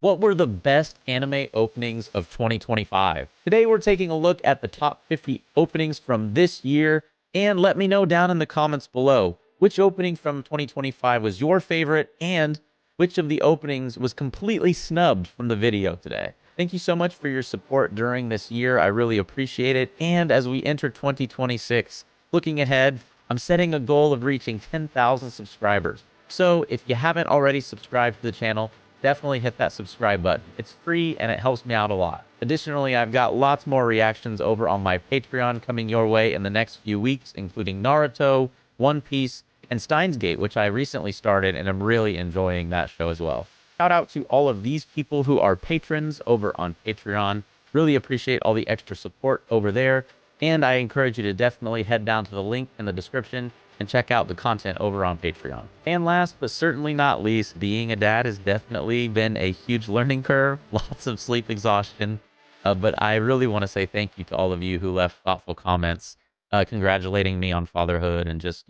What were the best anime openings of 2025? Today we're taking a look at the top 50 openings from this year, and let me know down in the comments below which opening from 2025 was your favorite and which of the openings was completely snubbed from the video today. Thank you so much for your support during this year. I really appreciate it. And as we enter 2026, looking ahead, I'm setting a goal of reaching 10,000 subscribers. So if you haven't already subscribed to the channel, definitely hit that subscribe button. It's free and it helps me out a lot. Additionally, I've got lots more reactions over on my Patreon coming your way in the next few weeks, including Naruto, One Piece, and Steins Gate, which I recently started and I'm really enjoying that show as well. Shout out to all of these people who are patrons over on Patreon. Really appreciate all the extra support over there. And I encourage you to definitely head down to the link in the description and check out the content over on Patreon. And last but certainly not least, being a dad has definitely been a huge learning curve, lots of sleep exhaustion, but I really want to say thank you to all of you who left thoughtful comments, congratulating me on fatherhood and just,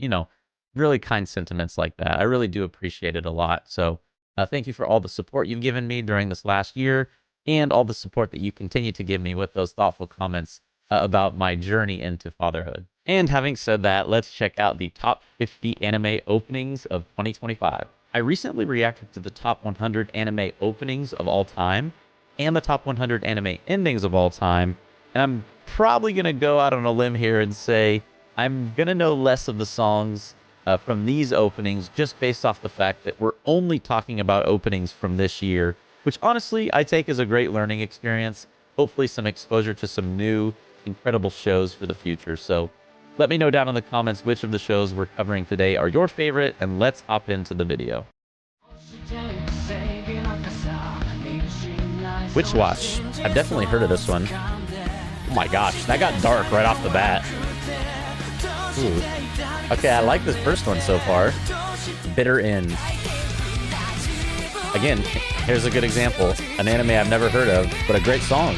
really kind sentiments like that. I really do appreciate it a lot. So thank you for all the support you've given me during this last year and all the support that you continue to give me with those thoughtful comments about my journey into fatherhood. And having said that, let's check out the top 50 anime openings of 2025. I recently reacted to the top 100 anime openings of all time and the top 100 anime endings of all time. And I'm probably going to go out on a limb here and say I'm going to know less of the songs from these openings just based off the fact that we're only talking about openings from this year, which honestly I take as a great learning experience. Hopefully some exposure to some new incredible shows for the future. So let me know down in the comments which of the shows we're covering today are your favorite, and let's hop into the video. Witch Watch. I've definitely heard of this one. Oh my gosh, that got dark right off the bat. Ooh. Okay, I like this first one so far. Bitter End. Again, here's a good example. An anime I've never heard of, but a great song.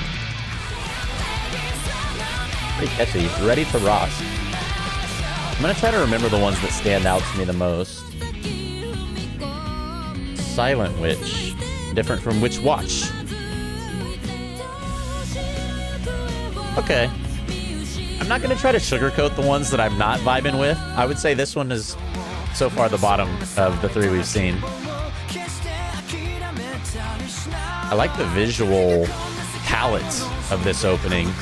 Pretty catchy. Ready to Rock. I'm going to try to remember the ones that stand out to me the most. Silent Witch. Different from Witch Watch. Okay. I'm not going to try to sugarcoat the ones that I'm not vibing with. I would say this one is so far the bottom of the three we've seen. I like the visual palette of this opening.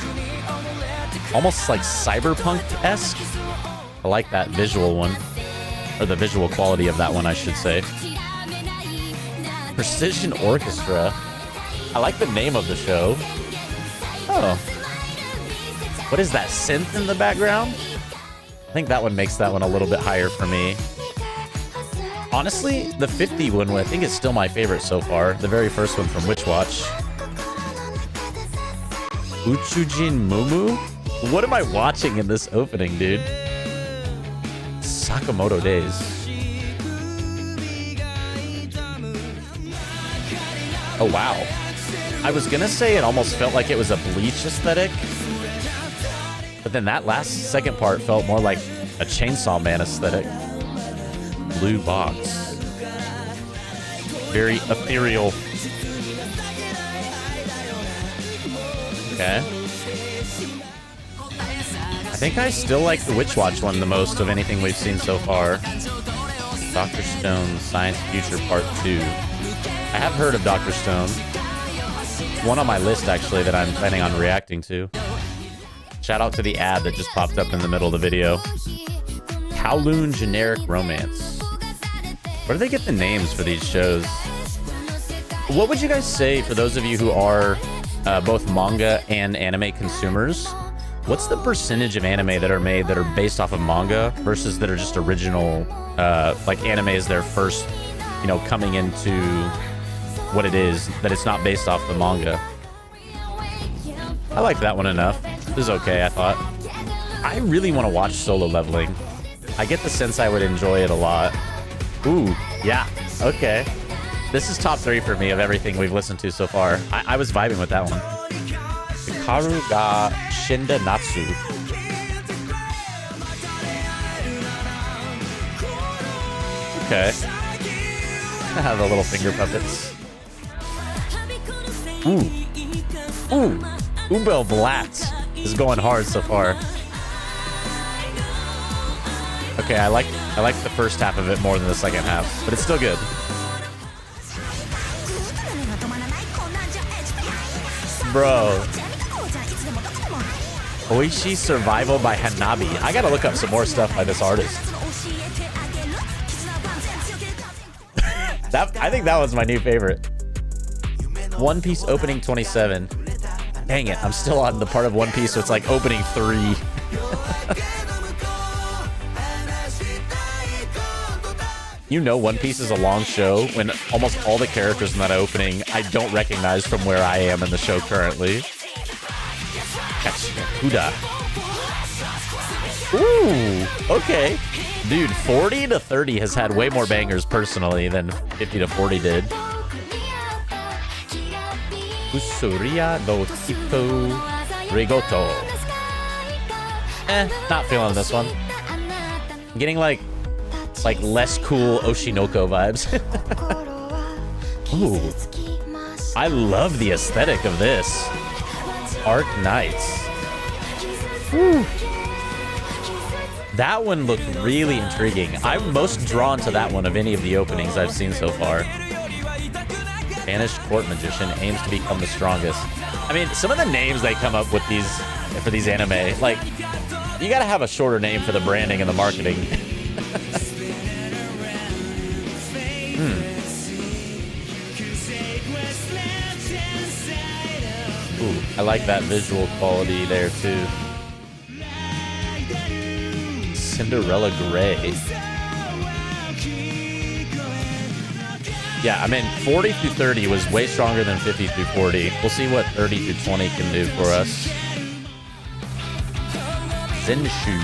Almost like cyberpunk-esque. I like that visual one. Or the visual quality of that one, I should say. Precision Orchestra. I like the name of the show. Oh. What is that, synth in the background? I think that one makes that one a little bit higher for me. Honestly, the 50 one, I think is still my favorite so far. The very first one from Witch Watch. Uchujin Mumu? What am I watching in this opening, dude? Sakamoto Days. Oh, wow. I was gonna say it almost felt like it was a Bleach aesthetic, but then that last second part felt more like a Chainsaw Man aesthetic. Blue Box. Very ethereal. Okay. I think I still like the Witch Watch one the most of anything we've seen so far. Dr. Stone Science Future Part 2. I have heard of Dr. Stone. One on my list, actually, that I'm planning on reacting to. Shout out to the ad that just popped up in the middle of the video. Kowloon Generic Romance. Where do they get the names for these shows? What would you guys say, for those of you who are both manga and anime consumers, what's the percentage of anime that are made that are based off of manga versus that are just original, like anime is their first, coming into what it is, that it's not based off the manga? I liked that one enough. It was okay, I thought. I really want to watch Solo Leveling. I get the sense I would enjoy it a lot. Ooh, yeah, okay. This is top 3 for me of everything we've listened to so far. I was vibing with that one. Hikaru ga Shinda Natsu. Okay. The little finger puppets. Ooh. Ooh. Umbel Blatz is going hard so far. Okay, I like the first half of it more than the second half, but it's still good. Bro. Oishi Survival by Hanabi. I gotta look up some more stuff by this artist. I think that was my new favorite. One Piece opening 27. Dang it, I'm still on the part of One Piece, so it's like opening 3. You know One Piece is a long show when almost all the characters in that opening I don't recognize from where I am in the show currently. Huda. Ooh, okay. Dude, 40 to 30 has had way more bangers personally than 50 to 40 did. Usuria no Hito Rigoto. Not feeling this one. I'm getting like less cool Oshinoko vibes. Ooh. I love the aesthetic of this. Arc Knights. Woo. That one looked really intriguing. I'm most drawn to that one of any of the openings I've seen so far. Banished Court Magician aims to become the strongest. I mean, some of the names they come up with for these anime, like, you gotta have a shorter name for the branding and the marketing. Ooh, I like that visual quality there too. Cinderella Gray. Yeah, I mean, 40 through 30 was way stronger than 50 through 40. We'll see what 30 through 20 can do for us. Zenshu.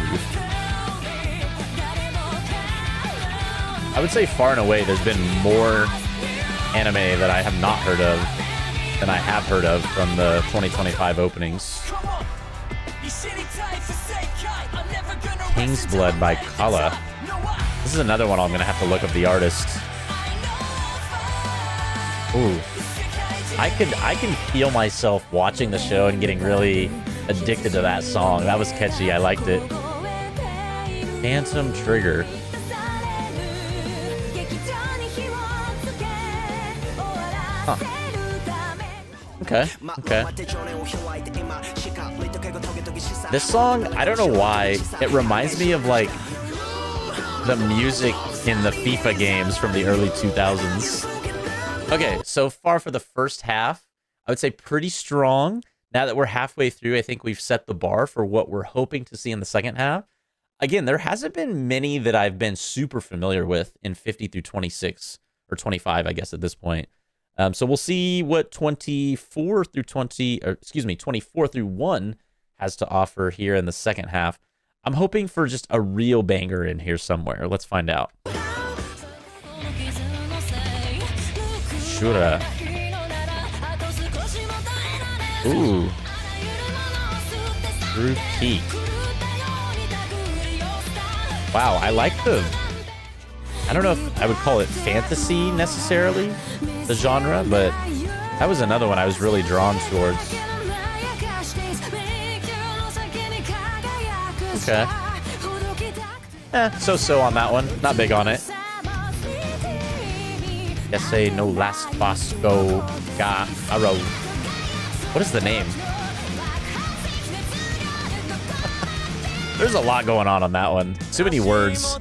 I would say far and away there's been more anime that I have not heard of than I have heard of from the 2025 openings. King's Blood by Kala. This is another one I'm going to have to look up the artist. Ooh. I can feel myself watching the show and getting really addicted to that song. That was catchy. I liked it. Phantom Trigger. Huh. Okay. This song, I don't know why, it reminds me of like the music in the FIFA games from the early 2000s. Okay, so far for the first half, I would say pretty strong. Now that we're halfway through, I think we've set the bar for what we're hoping to see in the second half. Again, there hasn't been many that I've been super familiar with in 50 through 26, or 25, I guess, at this point. So we'll see what 24 through 1 has to offer here in the second half. I'm hoping for just a real banger in here somewhere. Let's find out. Shura. Ooh. Through Peak. Wow, I like I don't know if I would call it fantasy necessarily, the genre, but that was another one I was really drawn towards. Okay. So on that one. Not big on it. Esse no last Bosco ga Aro. What is the name? There's a lot going on that one. Too many words.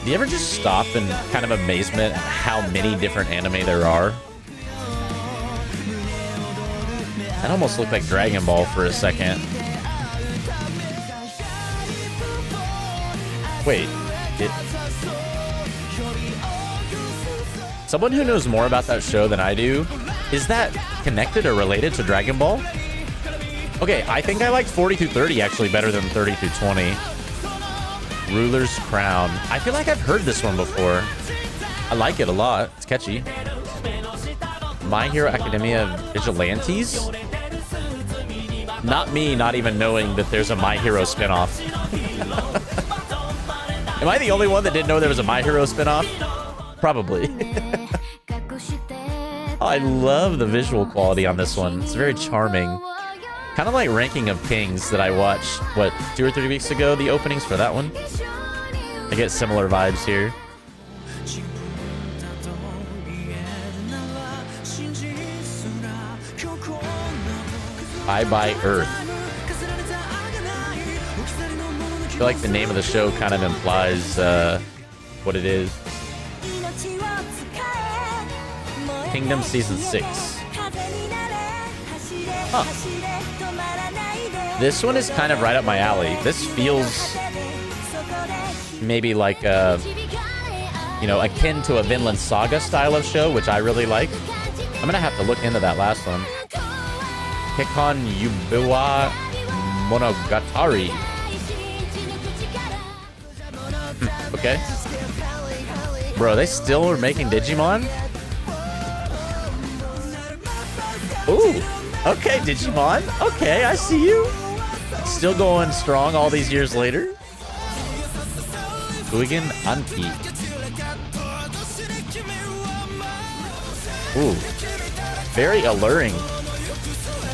Do you ever just stop in kind of amazement at how many different anime there are? That almost looked like Dragon Ball for a second. Wait, someone who knows more about that show than I do, is that connected or related to Dragon Ball? Okay, I think I liked 40 through 30 actually better than 30 through 20. Ruler's Crown. I feel like I've heard this one before. I like it a lot. It's catchy. My Hero Academia Vigilantes? Not me not even knowing that there's a My Hero spinoff. Am I the only one that didn't know there was a My Hero spinoff? Probably. Oh, I love the visual quality on this one. It's very charming. Kind of like Ranking of Kings that I watched, what, 2 or 3 weeks ago, the openings for that one. I get similar vibes here. Bye Bye Earth. I feel like the name of the show kind of implies what it is. Kingdom Season 6. Huh. This one is kind of right up my alley. This feels maybe like you know, akin to a Vinland Saga style of show, which I really like. I'm gonna have to look into that last one. Kekon Yubiwa Monogatari. Okay. Bro, they still are making Digimon? Ooh. Okay, Digimon. Okay, I see you. Still going strong all these years later. Guigen Anki. Ooh. Very alluring.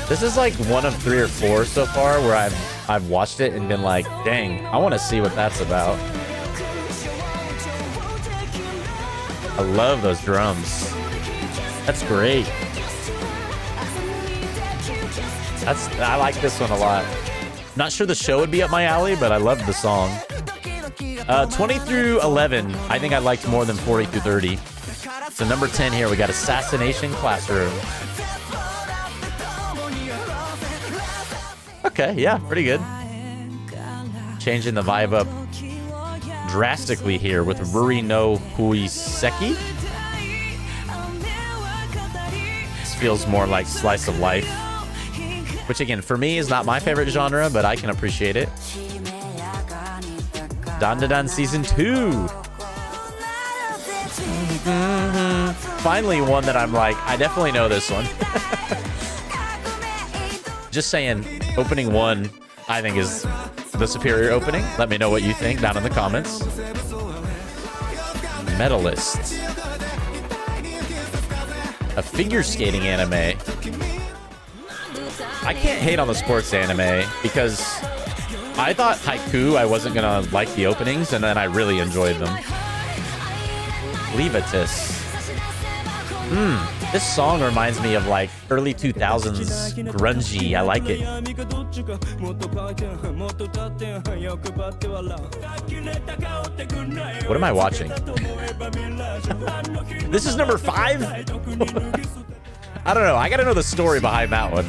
This is like one of 3 or 4 so far where I've watched it and been like, dang, I want to see what that's about. I love those drums. That's great. I like this one a lot. Not sure the show would be up my alley, but I love the song. 20 through 11, I think I liked more than 40 through 30. So number 10 here, we got Assassination Classroom. Okay, yeah, pretty good. Changing the vibe up drastically here with Ruri no Kuiseki. This feels more like slice of life, which again, for me, is not my favorite genre, but I can appreciate it. Dandadan Season 2. Finally, one that I'm like, I definitely know this one. Just saying, opening 1, I think, is the superior opening. Let me know what you think down in the comments. Medalist. A figure skating anime. I can't hate on the sports anime because I thought Haiku, I wasn't gonna like the openings, and then I really enjoyed them. Levitus. This song reminds me of like early 2000s grungy. I like it. What am I watching? This is number 5? I don't know. I gotta know the story behind that one.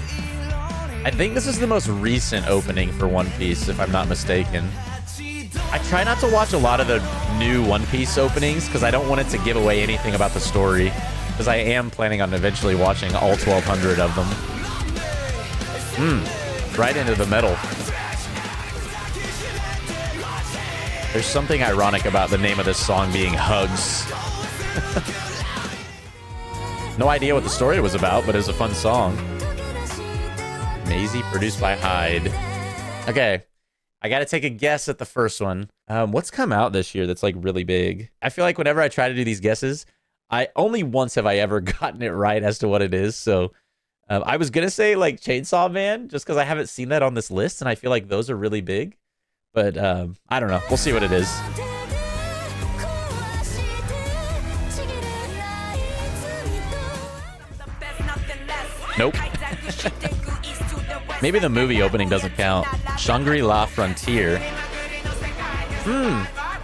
I think this is the most recent opening for One Piece, if I'm not mistaken. I try not to watch a lot of the new One Piece openings because I don't want it to give away anything about the story. Because I am planning on eventually watching all 1,200 of them. Right into the middle. There's something ironic about the name of this song being Hugs. No idea what the story was about, but it was a fun song. Maisie, produced by Hyde. Okay, I gotta take a guess at the first one. What's come out this year that's like really big? I feel like whenever I try to do these guesses, only once have I ever gotten it right as to what it is. So I was gonna say like Chainsaw Man, just because I haven't seen that on this list, and I feel like those are really big. But I don't know. We'll see what it is. Nope. Maybe the movie opening doesn't count. Shangri-La Frontier.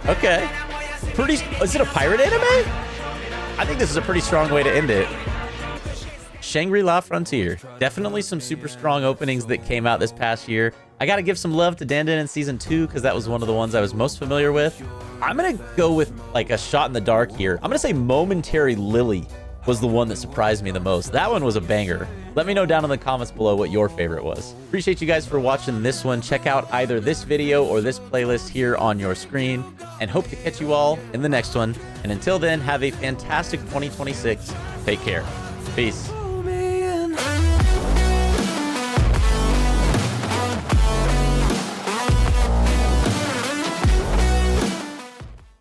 Okay. Is it a pirate anime? I think this is a pretty strong way to end it. Shangri-La Frontier. Definitely some super strong openings that came out this past year. I gotta give some love to Dandadan Season 2 because that was one of the ones I was most familiar with. I'm gonna go with like a shot in the dark here. I'm gonna say Momentary Lily was the one that surprised me the most. That one was a banger. Let me know down in the comments below what your favorite was. Appreciate you guys for watching this one. Check out either this video or this playlist here on your screen, and hope to catch you all in the next one. And until then, have a fantastic 2026. Take care. Peace.